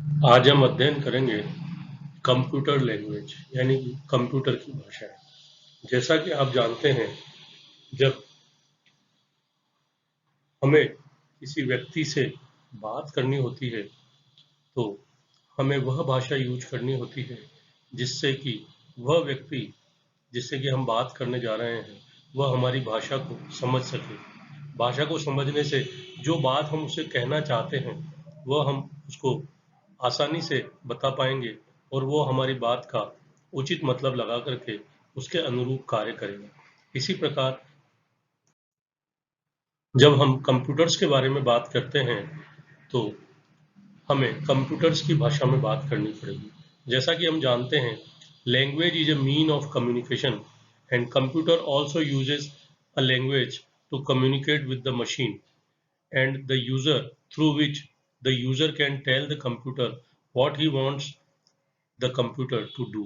आज हम अध्ययन करेंगे कंप्यूटर लैंग्वेज यानी कि कंप्यूटर की भाषा। जैसा कि आप जानते हैं, जब हमें किसी व्यक्ति से बात करनी होती है तो हमें वह भाषा यूज करनी होती है जिससे कि वह व्यक्ति जिससे कि हम बात करने जा रहे हैं वह हमारी भाषा को समझ सके। भाषा को समझने से जो बात हम उसे कहना चाहते हैं वह हम उसको आसानी से बता पाएंगे और वो हमारी बात का उचित मतलब लगा करके उसके अनुरूप कार्य करेगा। इसी प्रकार जब हम कंप्यूटर्स के बारे में बात करते हैं तो हमें कंप्यूटर्स की भाषा में बात करनी पड़ेगी। जैसा कि हम जानते हैं, language is a mean of communication and computer also uses a language to communicate with the machine and the user, through which the user can tell the computer what he wants the computer to do.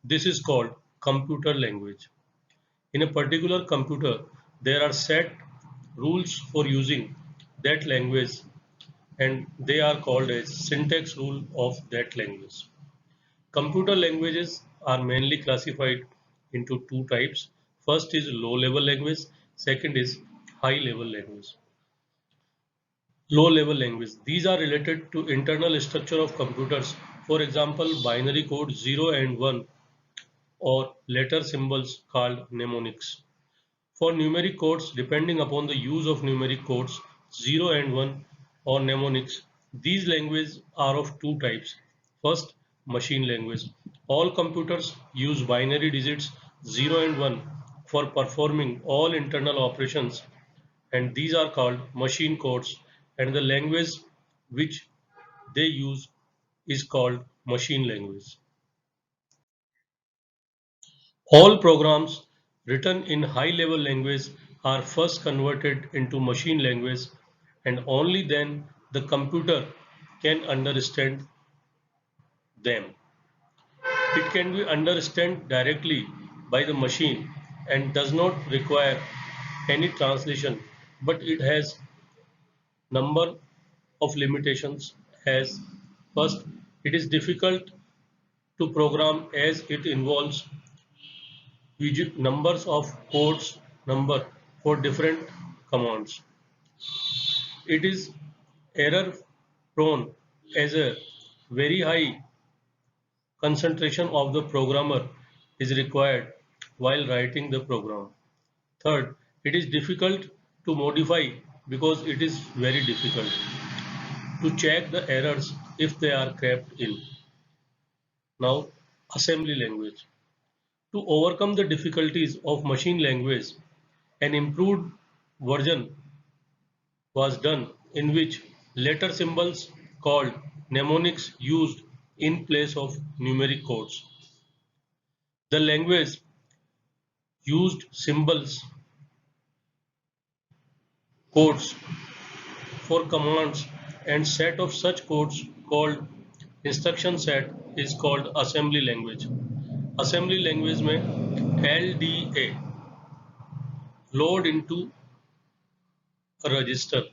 This is called computer language. In a particular computer, there are set rules for using that language, and they are called as syntax rule of that language. Computer languages are mainly classified into two types. First is low level language, second is high level language. Low level language. These are related to internal structure of computers. For example, binary code 0 and 1 or letter symbols called mnemonics. For numeric codes, depending upon the use of numeric codes 0 and 1 or mnemonics, these languages are of two types. First, machine language. All computers use binary digits 0 and 1 for performing all internal operations, and these are called machine codes, and the language which they use is called machine language. All programs written in high-level language are first converted into machine language, and only then the computer can understand them. It can be understood directly by the machine and does not require any translation, but it has number of limitations. As first, it is difficult to program as it involves numbers of codes number for different commands. It is error prone as a very high concentration of the programmer is required while writing the program. Third, it is difficult to modify because it is very difficult to check the errors if they are crept in. Now, assembly language. To overcome the difficulties of machine language, an improved version was done in which letter symbols called mnemonics used in place of numeric codes. The language used symbols codes for commands, and set of such codes called instruction set is called assembly language. Assembly language में LDA load into register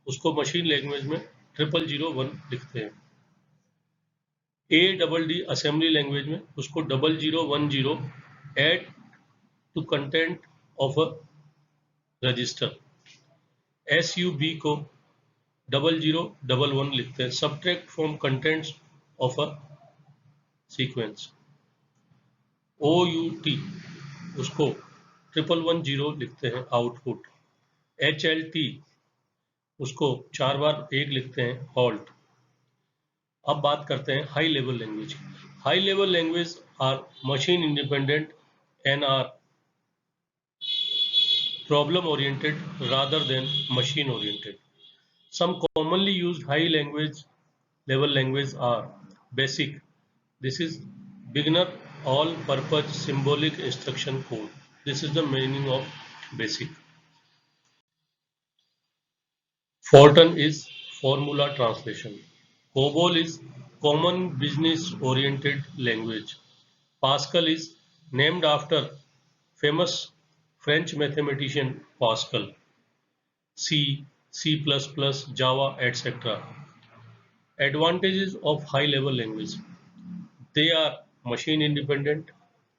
उसको machine language में 0001 लिखते हैं। ADD assembly language में उसको 0010 add to content of a register. SUB को 0011 लिखते हैं, subtract from contents of a sequence. OUT उसको 1110 लिखते हैं, आउटपुट। HLT उसको 4 बार 1 लिखते हैं, हॉल्ट। अब बात करते हैं हाई लेवल लैंग्वेज की। High level language are machine independent and are problem oriented rather than machine oriented. Some commonly used high language level language are basic. This is beginner all purpose symbolic instruction code. This is the meaning of basic. Fortran is formula translation. COBOL is common business oriented language. Pascal is named after famous French mathematician Pascal. C, C++, Java, etc. Advantages of high-level language. They are machine independent,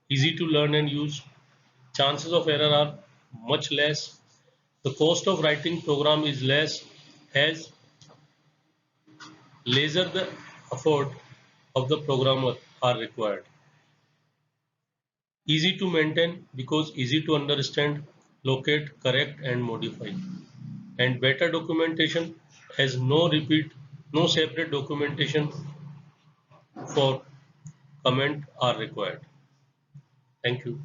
easy to learn and use. Chances of error are much less. The cost of writing program is less as lesser the effort of the programmer are required. Easy to maintain because easy to understand, locate, correct and modify. And better documentation has no separate documentation for comment are required. Thank you.